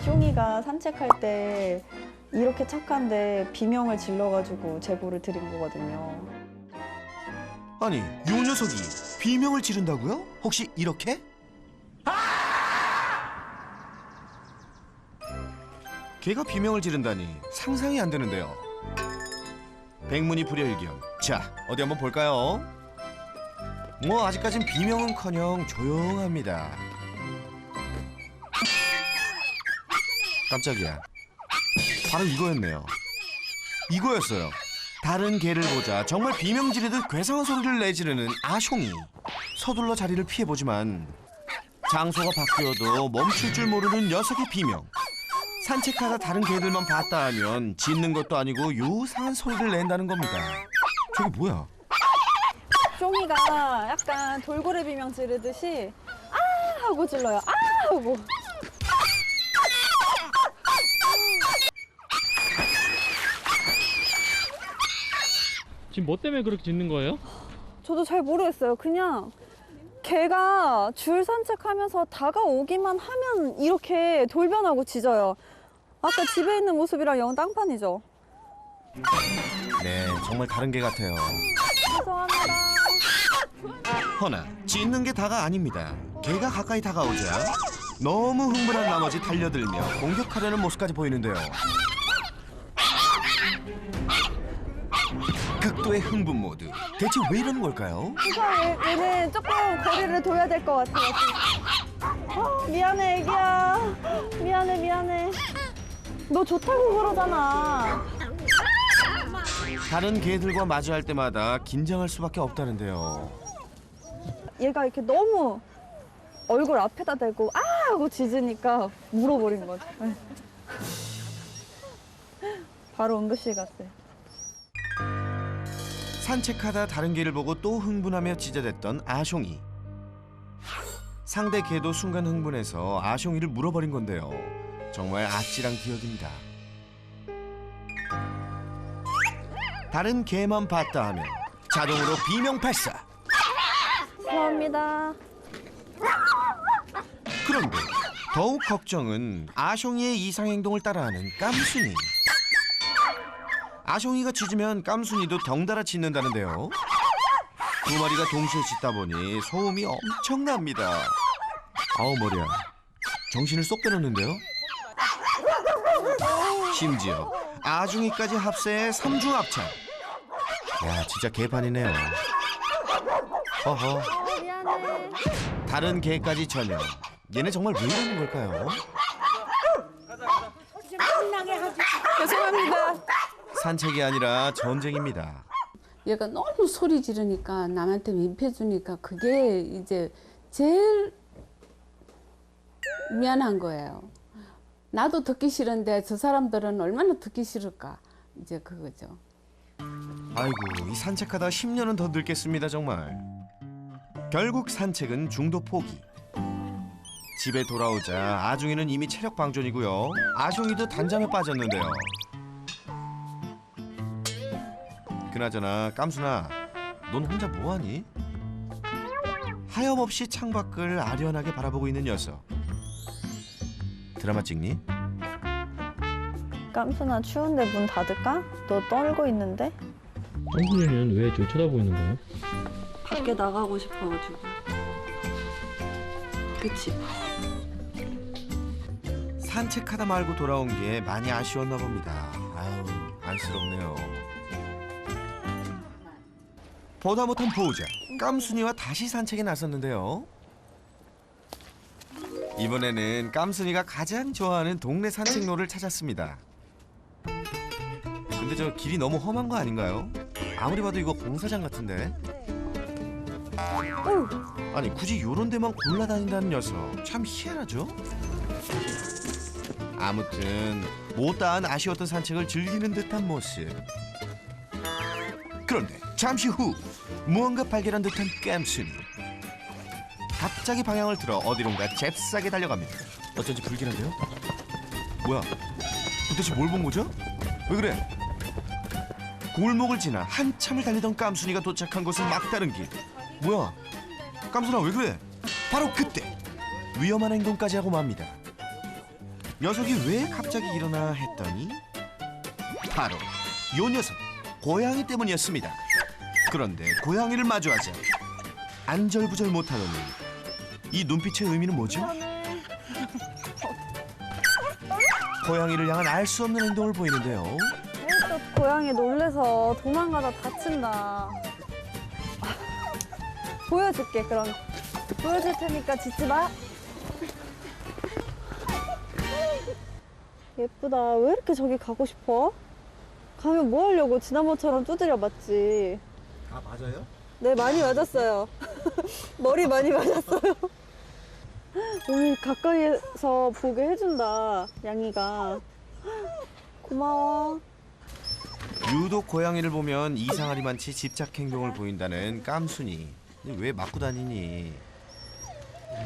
쫑이가 산책할 때 이렇게 착한데 비명을 질러가지고 제보를 드린 거거든요. 아니, 요 녀석이 비명을 지른다고요? 혹시 이렇게? 개가 비명을 지른다니 상상이 안 되는데요. 백문이 불여일견. 자, 어디 한번 볼까요? 뭐 아직까진 비명은커녕 조용합니다. 깜짝이야. 바로 이거였네요. 이거였어요. 다른 개를 보자 정말 비명 지르듯 괴상한 소리를 내지르는 아숑이. 서둘러 자리를 피해보지만 장소가 바뀌어도 멈출 줄 모르는 녀석의 비명. 산책하다 다른 개들만 봤다 하면 짖는 것도 아니고 요상한 소리를 낸다는 겁니다. 저게 뭐야? 쫑이가 약간 돌고래 비명 지르듯이 아 하고 질러요. 아 하고. 지금 뭐 때문에 그렇게 짖는 거예요? 저도 잘 모르겠어요. 그냥 개가 줄 산책하면서 다가오기만 하면 이렇게 돌변하고 짖어요. 아까 집에 있는 모습이랑 영 땅판이죠. 네, 정말 다른 개 같아요. 죄송합니다. 허나 짖는 게 다가 아닙니다. 개가 가까이 다가오자 너무 흥분한 나머지 달려들며 공격하려는 모습까지 보이는데요. 극도의 흥분 모드. 대체 왜 이러는 걸까요? 우선 얘는 조금 거리를 둬야 될 것 같아요. 미안해 애기야. 미안해. 너 좋다고 그러잖아. 다른 개들과 마주할 때마다 긴장할 수밖에 없다는데요. 얘가 이렇게 너무 얼굴 앞에다 대고 아 하고 짖으니까 물어버린 거죠. 네. 바로 응급실 갔어요. 산책하다 다른 개를 보고 또 흥분하며 짖어댔던 아숑이. 상대 개도 순간 흥분해서 아숑이를 물어버린 건데요. 정말 아찔한 기억입니다. 다른 개만 봤다 하면 자동으로 비명 발사. 죄송합니다. 그런데 더욱 걱정은 아숑이의 이상 행동을 따라하는 깜순이. 아숑이가 짖으면 깜순이도 덩달아 짖는다는데요. 두 마리가 동시에 짖다 보니 소음이 엄청납니다. 아우 머리야. 정신을 쏙 빼놓는데요. 심지어 아중이까지 합세해 삼중 합창. 야 진짜 개판이네요. 어허. 미안해. 다른 개까지 전혀. 얘네 정말 왜 이러는 걸까요? 죄송합니다. 산책이 아니라 전쟁입니다. 얘가 너무 소리 지르니까 남한테 민폐주니까 그게 이제 제일 미안한 거예요. 나도 듣기 싫은데 저 사람들은 얼마나 듣기 싫을까. 이제 그거죠. 아이고 이 산책하다 10년은 더 늙겠습니다 정말. 결국 산책은 중도 포기. 집에 돌아오자 아중이는 이미 체력 방전이고요. 아숑이도 단잠에 빠졌는데요. 그나저나 깜순아, 넌 혼자 뭐하니? 하염없이 창밖을 아련하게 바라보고 있는 녀석. 드라마 찍니? 깜순아 추운데 문 닫을까? 너 떨고 있는데? 깜순이는 왜 저 쳐다보고 있는 거예요? 밖에 나가고 싶어가지고. 그치? 산책하다 말고 돌아온 게 많이 아쉬웠나 봅니다. 아유, 안쓰럽네요. 보다 못한 보호자 깜순이와 다시 산책에 나섰는데요. 이번에는 깜순이가 가장 좋아하는 동네 산책로를 찾았습니다. 근데 저 길이 너무 험한 거 아닌가요? 아무리 봐도 이거 공사장 같은데. 아니 굳이 요런 데만 골라다닌다는 녀석 참 희한하죠? 아무튼 못다한 아쉬웠던 산책을 즐기는 듯한 모습. 그런데 잠시 후 무언가 발견한 듯한 깜순이. 갑자기 방향을 틀어 어디론가 잽싸게 달려갑니다. 어쩐지 불길한데요? 뭐야? 도대체 뭘 본 거죠? 왜 그래? 골목을 지나 한참을 달리던 깜순이가 도착한 곳은 막다른 길. 뭐야? 깜순아 왜 그래? 바로 그때 위험한 행동까지 하고 맙니다. 녀석이 왜 갑자기 일어나 했더니 바로 요 녀석 고양이 때문이었습니다. 그런데 고양이를 마주하자 안절부절 못하더니 이 눈빛의 의미는 뭐죠? 고양이를 향한 알 수 없는 행동을 보이는데요. 또 고양이 놀래서 도망가다 다친다. 보여줄게, 그럼. 보여줄 테니까 짖지 마. 예쁘다. 왜 이렇게 저기 가고 싶어? 가면 뭐 하려고 지난번처럼 두드려 맞지. 아 맞아요? 네, 많이 맞았어요. 머리 많이 맞았어요. 오늘 가까이에서 보게 해준다, 양이가. 고마워. 유독 고양이를 보면 이상하리만치 집착 행동을 보인다는 깜순이. 왜 맞고 다니니?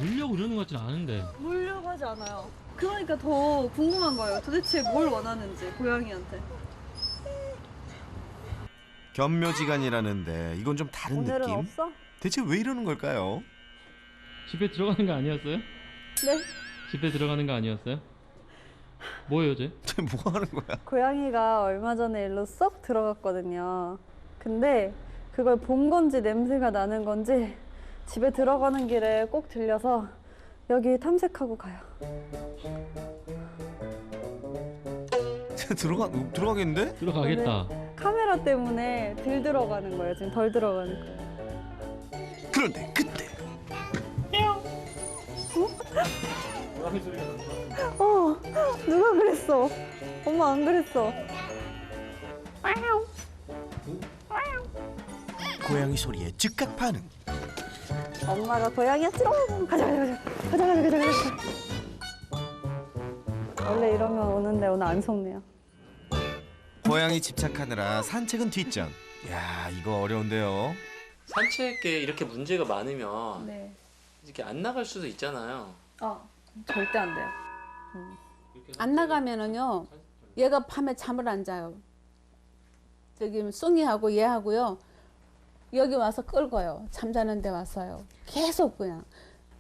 물려고 이러는 것 같진 않은데. 물려고 하지 않아요. 그러니까 더 궁금한 거예요. 도대체 뭘 원하는지, 고양이한테. 견묘지간이라는데 이건 좀 다른 오늘은 느낌? 없어? 대체 왜 이러는 걸까요? 집에 들어가는 거 아니었어요? 네. 집에 들어가는 거 아니었어요? 뭐예요, 쟤? 쟤 뭐 하는 거야? 고양이가 얼마 전에 일로 쏙 들어갔거든요. 근데 그걸 본 건지 냄새가 나는 건지 집에 들어가는 길에 꼭 들려서 여기 탐색하고 가요. 쟤 들어가겠는데? 들어가겠다. 카메라 때문에 덜 들어가는 거예요. 지금 덜 들어가는 거예요. 그런데 그때 누가 그랬어? 엄마 안 그랬어. 고양이 소리에 즉각 반응. 엄마가 고양이였지롱. 가자. 원래 이러면 오는데 오늘 안 속네요. 고양이 집착하느라 산책은 뒷전. 야 이거 어려운데요. 산책에 이렇게 문제가 많으면 네. 이렇게 안 나갈 수도 있잖아요. 절대 안 돼요. 안 나가면은요, 얘가 밤에 잠을 안 자요. 저기 숭이하고 얘하고요, 여기 와서 끌고요. 잠자는 데 와서요. 계속 그냥.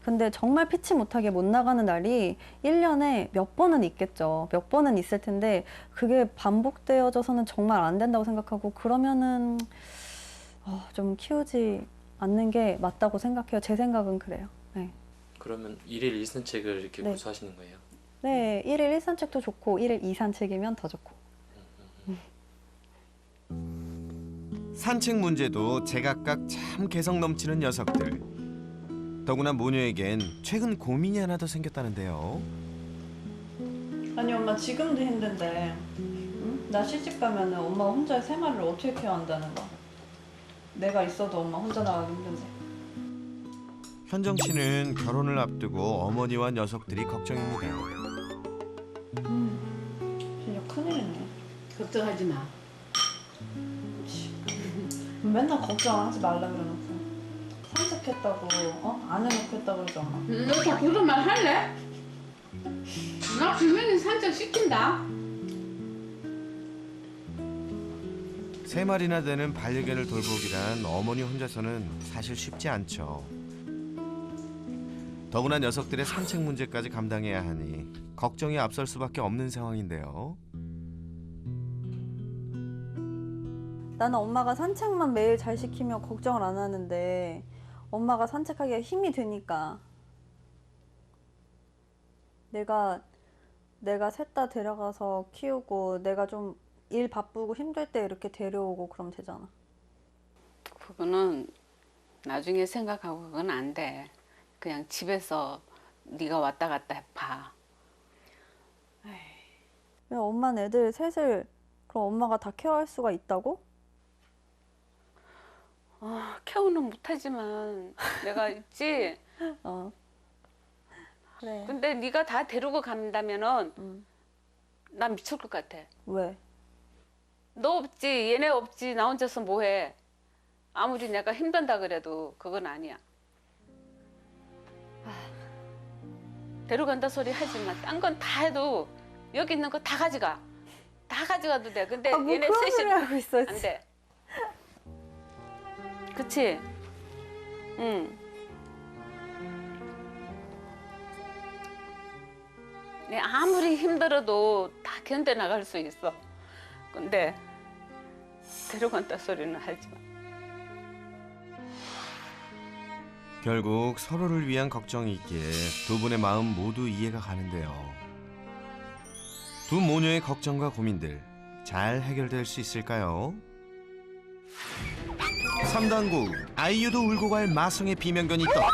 근데 정말 피치 못하게 못 나가는 날이 1년에 몇 번은 있겠죠. 몇 번은 있을 텐데 그게 반복되어져서는 정말 안 된다고 생각하고 그러면은 좀 키우지 않는 게 맞다고 생각해요. 제 생각은 그래요. 네. 그러면 1일 1산책을 이렇게 네. 고수하시는 거예요? 네, 1일 1산책도 좋고 1일 2산책이면 더 좋고. 산책 문제도 제각각 참 개성 넘치는 녀석들. 더구나 모녀에겐 최근 고민이 하나 더 생겼다는데요. 아니 엄마 지금도 힘든데 응? 나 시집 가면은 엄마 혼자 세 마리를 어떻게 케어한다는 거야? 내가 있어도 엄마 혼자 나가기 힘든데. 현정 씨는 결혼을 앞두고 어머니와 녀석들이 걱정입니다. 진짜 큰일이네. 걱정하지 마. 맨날 걱정하지 말라 그래놓고 산책했다고 안 해놓고 했다 그러지 엄마. 너 자꾸 그런 말 할래? 나 분명히 산책 시킨다. 3마리나 되는 반려견을 돌보기란 어머니 혼자서는 사실 쉽지 않죠. 더구나 녀석들의 산책 문제까지 감당해야 하니 걱정이 앞설 수밖에 없는 상황인데요. 나는 엄마가 산책만 매일 잘 시키면 걱정을 안 하는데 엄마가 산책하기가 힘이 드니까 내가 셋 다 데려가서 키우고 내가 좀 일 바쁘고 힘들 때 이렇게 데려오고 그러면 되잖아. 그거는 나중에 생각하고 그건 안 돼. 그냥 집에서 네가 왔다 갔다 해봐. 왜 엄마는 애들 셋을 그럼 엄마가 다 케어할 수가 있다고? 케어는 못하지만 내가 있지. 그래. 근데 네가 다 데리고 간다면은 난 미칠 것 같아. 왜? 너 없지, 얘네 없지, 나 혼자서 뭐해. 아무리 내가 힘든다 그래도 그건 아니야. 데려간다 소리 하지 마. 딴 건 다 해도 여기 있는 거 다 가져가. 다 가져가도 돼. 근데 뭐 얘네 그런 셋이 소리 하고 있어. 안 돼. 그치? 응. 네, 아무리 힘들어도 다 견뎌 나갈 수 있어. 근데 데려간다 소리는 하지 마. 결국 서로를 위한 걱정이 있기에 두 분의 마음 모두 이해가 가는데요. 두 모녀의 걱정과 고민들 잘 해결될 수 있을까요? 3단구 아이유도 울고 갈 마성의 비명견이 떴다.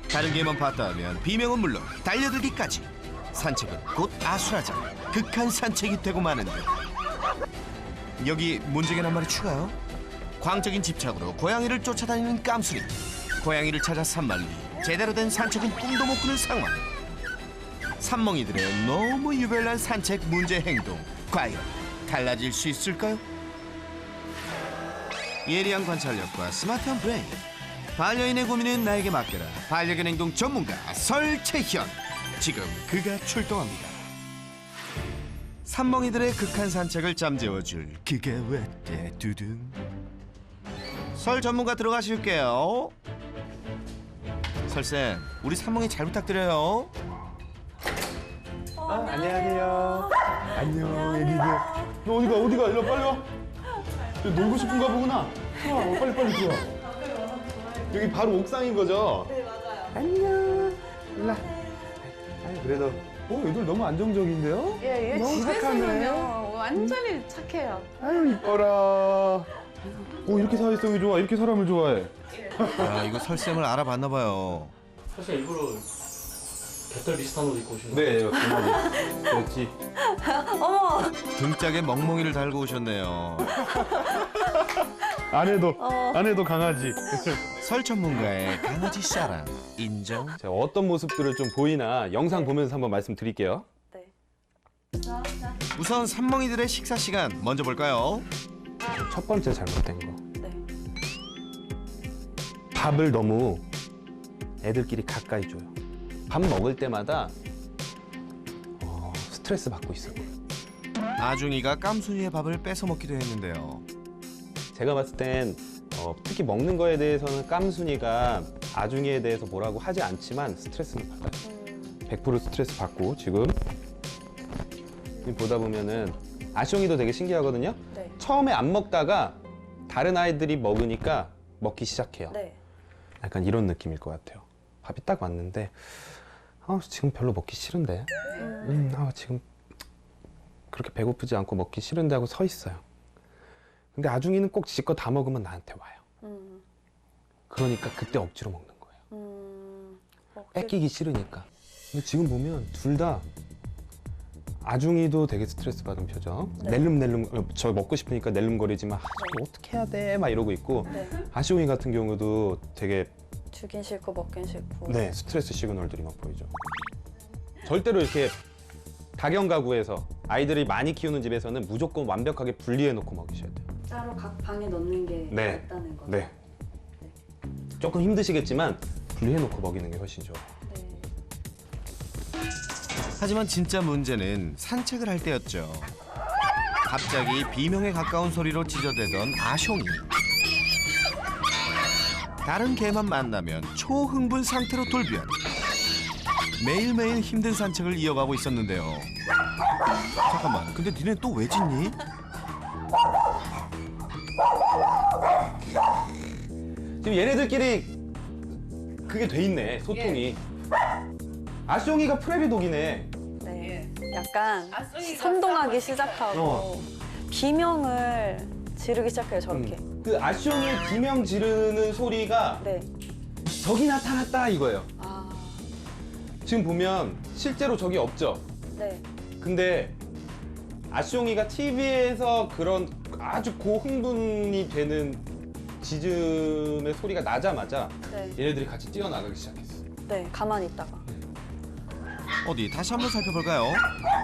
다른 개만 봤다 하면 비명은 물론 달려들기까지. 산책은 곧 아수라장 극한 산책이 되고 마는 듯. 여기 문제견 한 마리 추가요. 광적인 집착으로 고양이를 쫓아다니는 깜순이. 고양이를 찾아 산만리 제대로 된 산책은 꿈도 못 꾸는 상황. 산멍이들의 너무 유별난 산책 문제 행동 과연 달라질 수 있을까요? 예리한 관찰력과 스마트한 브레인, 반려인의 고민은 나에게 맡겨라. 반려견 행동 전문가 설채현, 지금 그가 출동합니다. 산멍이들의 극한 산책을 잠재워줄 그가 왔다 두둥. 설 전문가 들어가실게요. 설쌤, 우리 산멍이 잘 부탁드려요. 안녕하세요. 안녕, 애기들. 너 어디가? 일로 빨리 와. 너 놀고 싶은가 보구나. 빨리 들어와. 여기 바로 옥상인 거죠? 네, 맞아요. 안녕. 일로 와. 아니, 그래도 얘들 너무 안정적인데요? 예, 너무 집에서 착하네. 보면 완전히 착해요. 아유, 이뻐라. 이렇게 사회성이 좋아. 이렇게 사람을 좋아해. 야, 이거 설쌤을 알아봤나 봐요. 사실 일부러 곁털 비슷한 옷 입고 오신 거예요? 네, 그렇지. 등짝에 멍멍이를 달고 오셨네요. 아내도 강아지. 설 전문가의 강아지 사랑 인정. 제가 어떤 모습들을 좀 보이나 영상 보면서 한번 말씀드릴게요. 우선 산멍이들의 식사 시간 먼저 볼까요? 첫 번째 잘못된 거. 네. 밥을 너무 애들끼리 가까이 줘요. 밥 먹을 때마다 스트레스 받고 있어요. 아중이가 깜순이의 밥을 뺏어 먹기도 했는데요. 제가 봤을 땐 특히 먹는 거에 대해서는 깜순이가 아중이에 대해서 뭐라고 하지 않지만 스트레스는 받아요. 100% 스트레스 받고 지금 보다 보면은 아숑이도 되게 신기하거든요. 네. 처음에 안 먹다가 다른 아이들이 먹으니까 먹기 시작해요. 네. 약간 이런 느낌일 것 같아요. 밥이 딱 왔는데 지금 별로 먹기 싫은데 지금 그렇게 배고프지 않고 먹기 싫은데 하고 서 있어요. 근데 아중이는 꼭 지 거 다 먹으면 나한테 와요. 그러니까 그때 억지로 먹는 거예요. 뺏기기 싫으니까. 근데 지금 보면 둘 다 아중이도 되게 스트레스 받은 표정. 네. 낼름낼름 저 먹고 싶으니까 낼름거리지만 어떻게 해야 돼? 막 이러고 있고 네. 아시옹이 같은 경우도 되게 주긴 싫고 먹긴 싫고. 네 스트레스 시그널들이 막 보이죠. 절대로 이렇게 다경 가구에서 아이들이 많이 키우는 집에서는 무조건 완벽하게 분리해 놓고 먹이셔야 돼요. 따로 각 방에 넣는 게 네. 낫다는 거죠. 네. 조금 힘드시겠지만 분리해 놓고 먹이는 게 훨씬 좋아요. 네. 하지만 진짜 문제는 산책을 할 때였죠. 갑자기 비명에 가까운 소리로 짖어대던 아숑이. 다른 개만 만나면 초흥분 상태로 돌변. 매일매일 힘든 산책을 이어가고 있었는데요. 잠깐만, 근데 니네 또 왜 짖니? 지금 얘네들끼리 그게 돼 있네, 소통이. 아숑이가 프레리독이네. 네. 약간 아숑이가 선동하기 시작하고 어. 비명을 지르기 시작해요, 저렇게. 그 아숑이 비명 지르는 소리가 네. 적이 나타났다 이거예요. 아, 지금 보면 실제로 적이 없죠. 네. 근데 아숑이가 TV에서 그런 아주 고흥분이 되는 짖음의 소리가 나자마자 네. 얘네들이 같이 뛰어나가기 시작했어. 네. 가만히 있다가. 어디 다시 한번 살펴볼까요?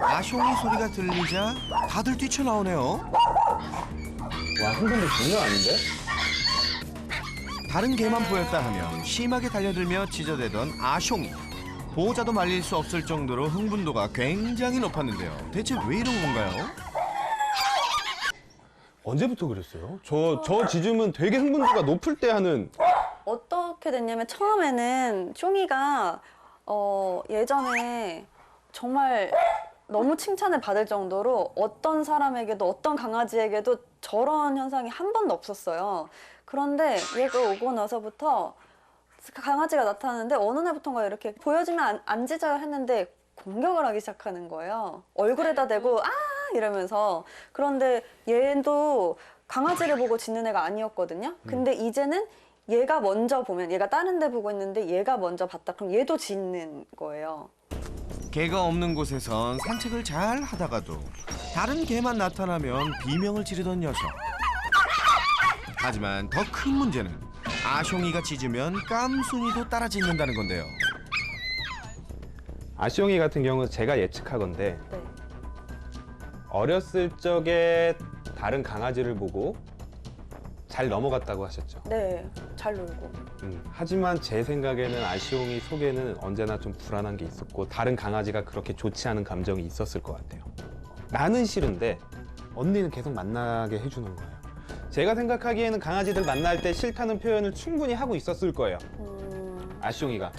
아숑이 소리가 들리자 다들 뛰쳐나오네요. 와, 흥분도 장난 아닌데? 다른 개만 보였다 하면 심하게 달려들며 짖어대던 아숑이. 보호자도 말릴 수 없을 정도로 흥분도가 굉장히 높았는데요. 대체 왜 이런 건가요? 언제부터 그랬어요? 저 짖음은 되게 흥분도가 높을 때 하는. 어떻게 됐냐면 처음에는 쫑이가 예전에 정말 너무 칭찬을 받을 정도로 어떤 사람에게도 어떤 강아지에게도 저런 현상이 한 번도 없었어요. 그런데 얘가 오고 나서부터 강아지가 나타나는데 어느 날부터인가 이렇게 보여주면 안 짖어요 했는데 공격을 하기 시작하는 거예요. 얼굴에다 대고 아 이러면서. 그런데 얘도 강아지를 보고 짖는 애가 아니었거든요. 근데 이제는 얘가 먼저 보면 얘가 다른 데 보고 있는데 얘가 먼저 봤다 그럼 얘도 짖는 거예요. 개가 없는 곳에선 산책을 잘 하다가도 다른 개만 나타나면 비명을 지르던 녀석. 하지만 더 큰 문제는 아숑이가 짖으면 깜순이도 따라 짖는다는 건데요. 아시옹이 같은 경우는 제가 예측하건데 네. 어렸을 적에 다른 강아지를 보고 잘 넘어갔다고 하셨죠. 네, 잘 놀고. 하지만 제 생각에는 아시옹이 속에는 언제나 좀 불안한 게 있었고 다른 강아지가 그렇게 좋지 않은 감정이 있었을 것 같아요. 나는 싫은데 언니는 계속 만나게 해주는 거예요. 제가 생각하기에는 강아지들 만날 때 싫다는 표현을 충분히 하고 있었을 거예요. 아시옹이가.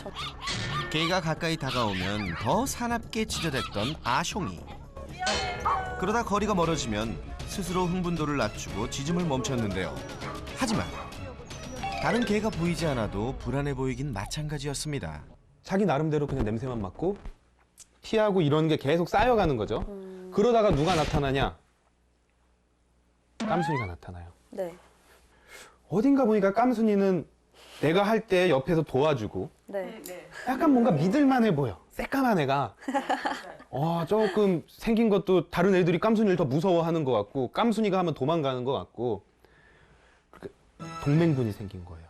개가 가까이 다가오면 더 사납게 짖어댔던 아숑이. 그러다 거리가 멀어지면 스스로 흥분도를 낮추고 짖음을 멈췄는데요. 하지만 다른 개가 보이지 않아도 불안해 보이긴 마찬가지였습니다. 자기 나름대로 그냥 냄새만 맡고 피하고 이런 게 계속 쌓여가는 거죠. 그러다가 누가 나타나냐? 깜순이가 나타나요. 네, 어딘가 보니까 깜순이는 내가 할 때 옆에서 도와주고 네. 약간 뭔가 믿을만해 보여. 새까만 애가. 조금 생긴 것도 다른 애들이 깜순이를 더 무서워하는 것 같고 깜순이가 하면 도망가는 것 같고 동맹분이 생긴 거예요.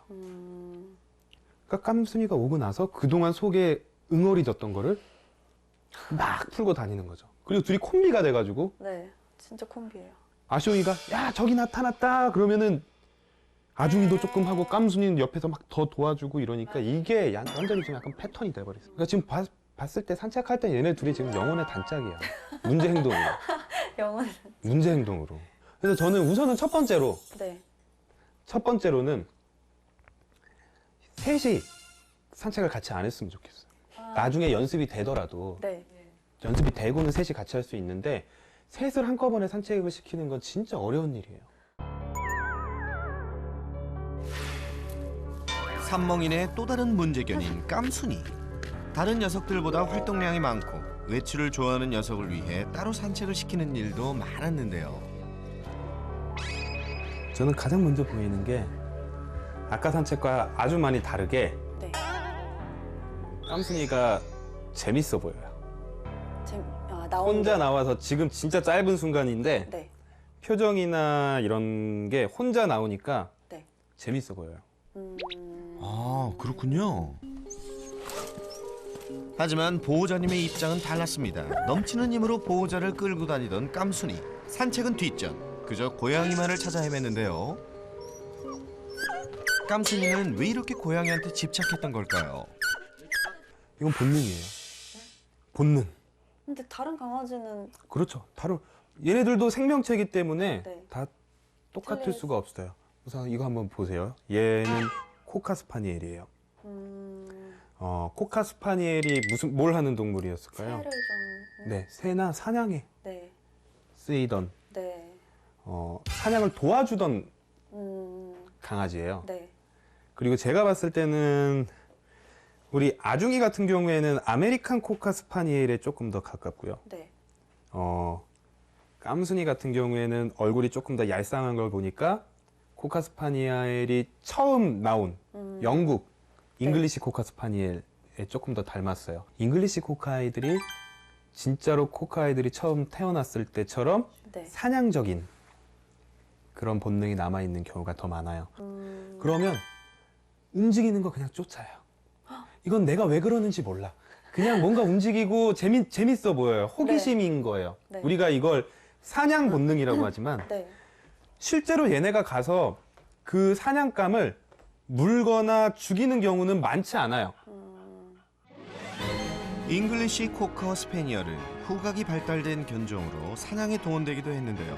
그러니까 깜순이가 오고 나서 그동안 속에 응어리졌던 거를 막 풀고 다니는 거죠. 그리고 둘이 콤비가 돼가지고 네, 진짜 콤비예요. 아쇼이가 야 저기 나타났다 그러면은 아중이도 조금 하고 깜순이는 옆에서 막 더 도와주고 이러니까 이게 완전히 지금 약간 패턴이 돼버렸어요. 그러니까 지금 봤을 때 산책할 때 얘네 둘이 지금 영혼의 단짝이야. 문제 행동으로. 영원. 문제 행동으로. 그래서 저는 우선은 첫 번째로는 셋이 산책을 같이 안 했으면 좋겠어요. 나중에 연습이 되더라도 네. 연습이 되고는 셋이 같이 할 수 있는데 셋을 한꺼번에 산책을 시키는 건 진짜 어려운 일이에요. 삼멍인의 또 다른 문제견인 깜순이. 다른 녀석들보다 활동량이 많고 외출을 좋아하는 녀석을 위해 따로 산책을 시키는 일도 많았는데요. 저는 가장 먼저 보이는 게 아까 산책과 아주 많이 다르게 네. 깜순이가 재밌어 보여요. 나온 혼자 게. 나와서 지금 진짜 짧은 순간인데 네. 표정이나 이런 게 혼자 나오니까 네. 재밌어 보여요. 아, 그렇군요. 하지만 보호자님의 입장은 달랐습니다. 넘치는 힘으로 보호자를 끌고 다니던 깜순이. 산책은 뒷전. 그저 고양이만을 찾아 헤맸는데요. 깜순이는 왜 이렇게 고양이한테 집착했던 걸까요? 이건 본능이에요. 본능. 근데 다른 강아지는 그렇죠. 바로 얘네들도 생명체이기 때문에 네. 다 똑같을 틀릴 수가 없어요. 우선 이거 한번 보세요. 얘는 코카스파니엘이에요. 코카스파니엘이 뭘 하는 동물이었을까요? 새를 좀. 네, 새나 사냥에 네. 쓰이던 네. 사냥을 도와주던 강아지예요. 네. 그리고 제가 봤을 때는 우리 아중이 같은 경우에는 아메리칸 코카스파니엘에 조금 더 가깝고요. 네. 깜순이 같은 경우에는 얼굴이 조금 더 얄쌍한 걸 보니까 코카스파니엘이 처음 나온 영국 잉글리시 코카스파니엘에 조금 더 닮았어요. 잉글리시 코카아이들이 진짜로 코카아이들이 처음 태어났을 때처럼 네. 사냥적인 그런 본능이 남아있는 경우가 더 많아요. 그러면 움직이는 거 그냥 쫓아요. 이건 내가 왜 그러는지 몰라. 그냥 뭔가 움직이고 재밌어 보여요. 호기심인 거예요. 네. 우리가 이걸 사냥 본능이라고 하지만 네. 실제로 얘네가 가서 그 사냥감을 물거나 죽이는 경우는 많지 않아요. 잉글리시 코커 스페니얼은 후각이 발달된 견종으로 사냥에 동원되기도 했는데요.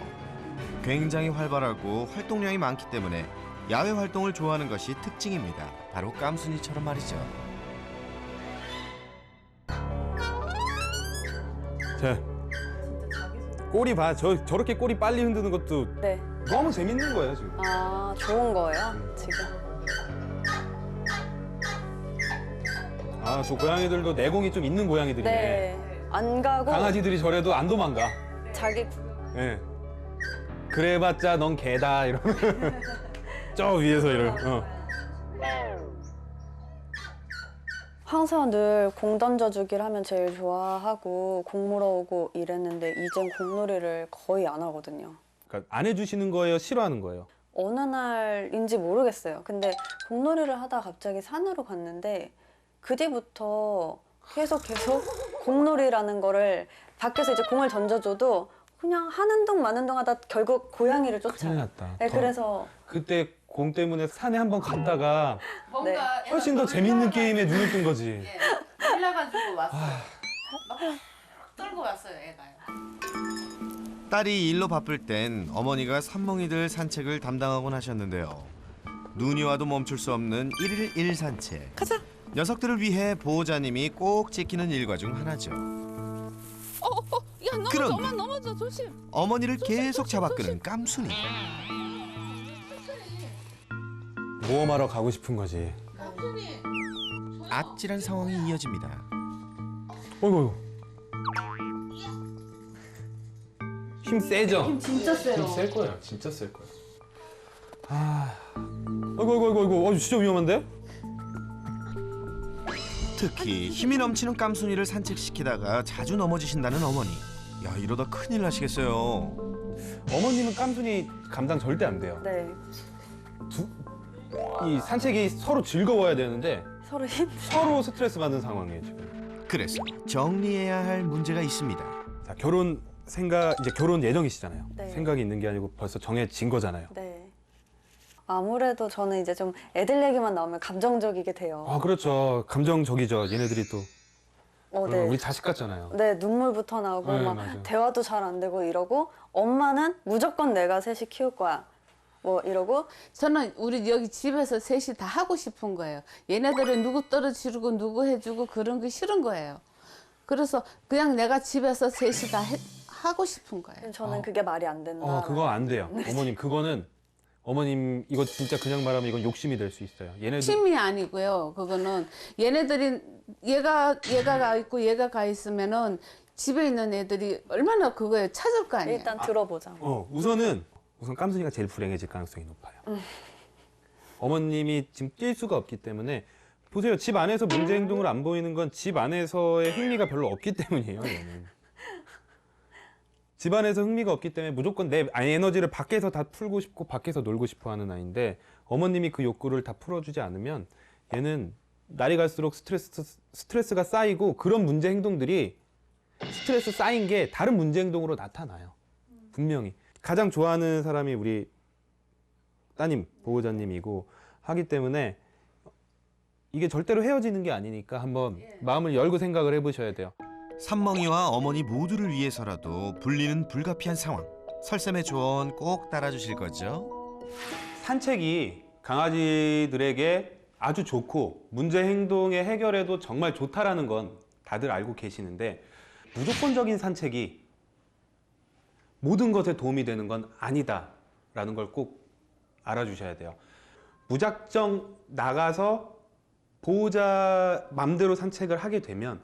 굉장히 활발하고 활동량이 많기 때문에 야외 활동을 좋아하는 것이 특징입니다. 바로 깜순이처럼 말이죠. 자, 꼬리 봐. 저렇게 꼬리 빨리 흔드는 것도 네. 너무 재밌는 거예요, 지금. 아, 좋은 거예요, 지금. 아, 저 고양이들도 내공이 좀 있는 고양이들이네. 네. 안 가고 강아지들이 저래도 안 도망가. 자기 예. 그래봤자 넌 개다 이러면 저 위에서 이러면. 항상 늘 공 던져주기를 하면 제일 좋아하고 공 물어오고 이랬는데 이젠 공놀이를 거의 안 하거든요. 그러니까 안 해주시는 거예요, 싫어하는 거예요? 어느 날인지 모르겠어요. 근데 공놀이를 하다 갑자기 산으로 갔는데 그 뒤부터 계속 공놀이라는 거를 밖에서 이제 공을 던져줘도 그냥 하는 동 마는 동 하다 결국 고양이를 큰일 쫓아요. 났다. 네, 그래서 그때 공 때문에 산에 한번 갔다가 뭔가 훨씬 더 재밌는 게임에 눈을 뜬 거지. 올라가지고 왔어요. 막 끌고 왔어요, 애가요. 딸이 일로 바쁠 땐 어머니가 산멍이들 산책을 담당하곤 하셨는데요. 눈이 와도 멈출 수 없는 1일 1 산책. 가자. 녀석들을 위해 보호자님이 꼭 지키는 일과 중 하나죠. 야, 넘어져, 그런데 엄마 넘어져, 조심. 어머니를 계속 잡아끄는 깜순이. 모험하러 가고 싶은 거지. 아찔한 상황이 이어집니다. 어이구. 힘 세죠? 힘 진짜 세요. 셀 거예요. 진짜 셀 거예요. 아. 어이구. 진짜 위험한데? 특히 힘이 넘치는 깜순이를 산책시키다가 자주 넘어지신다는 어머니. 야, 이러다 큰일 나시겠어요. 어머님은 깜순이 감당 절대 안 돼요. 네. 이 산책이 서로 즐거워야 되는데 서로 힘. 서로 스트레스 받는 상황이에요, 지금. 그래서 정리해야 할 문제가 있습니다. 자, 이제 결혼 예정이시잖아요. 네. 생각이 있는 게 아니고 벌써 정해진 거잖아요. 네. 아무래도 저는 이제 좀 애들 얘기만 나오면 감정적이게 돼요. 아, 그렇죠. 감정적이죠. 얘네들이 또 네. 우리 자식 같잖아요. 네, 눈물부터 나오고 네, 막 맞아요. 대화도 잘 안 되고 이러고 엄마는 무조건 내가 셋이 키울 거야. 뭐 이러고 저는 우리 여기 집에서 셋이 다 하고 싶은 거예요. 얘네들은 누구 떨어지고 누구 해주고 그런 게 싫은 거예요. 그래서 그냥 내가 집에서 셋이 다 하고 싶은 거예요. 저는 그게 말이 안 된다. 그거 안 돼요. 어머님, 그거는 어머님 이거 진짜 그냥 말하면 이건 욕심이 될 수 있어요. 얘네들 취미 아니고요. 그거는 얘네들이 얘가 가 있고 얘가 가 있으면은 집에 있는 애들이 얼마나 그거에 찾을 거 아니에요. 일단 들어보자. 우선 깜순이가 제일 불행해질 가능성이 높아요. 어머님이 지금 뛸 수가 없기 때문에 보세요. 집 안에서 문제 행동을 안 보이는 건 집 안에서의 흥미가 별로 없기 때문이에요. 얘는. 집 안에서 흥미가 없기 때문에 무조건 내 에너지를 밖에서 다 풀고 싶고 밖에서 놀고 싶어 하는 아이인데 어머님이 그 욕구를 다 풀어주지 않으면 얘는 날이 갈수록 스트레스가 쌓이고 그런 문제 행동들이 스트레스 쌓인 게 다른 문제 행동으로 나타나요. 분명히. 가장 좋아하는 사람이 우리 따님, 보호자님이고 하기 때문에 이게 절대로 헤어지는 게 아니니까 한번 마음을 열고 생각을 해보셔야 돼요. 산멍이와 어머니 모두를 위해서라도 분리는 불가피한 상황. 설쌤의 조언 꼭 따라주실 거죠? 산책이 강아지들에게 아주 좋고 문제 행동의 해결에도 정말 좋다라는 건 다들 알고 계시는데 무조건적인 산책이 모든 것에 도움이 되는 건 아니다라는 걸 꼭 알아주셔야 돼요. 무작정 나가서 보호자 맘대로 산책을 하게 되면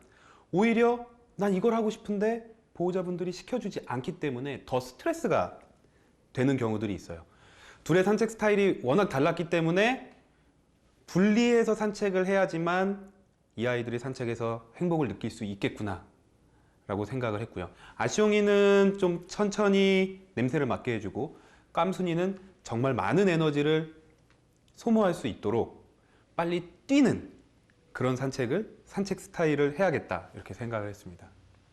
오히려 난 이걸 하고 싶은데 보호자분들이 시켜주지 않기 때문에 더 스트레스가 되는 경우들이 있어요. 둘의 산책 스타일이 워낙 달랐기 때문에 분리해서 산책을 해야지만 이 아이들이 산책에서 행복을 느낄 수 있겠구나 라고 생각을 했고요. 아시옹이는 좀 천천히 냄새를 맡게 해주고 깜순이는 정말 많은 에너지를 소모할 수 있도록 빨리 뛰는 그런 산책 스타일을 해야겠다 이렇게 생각을 했습니다.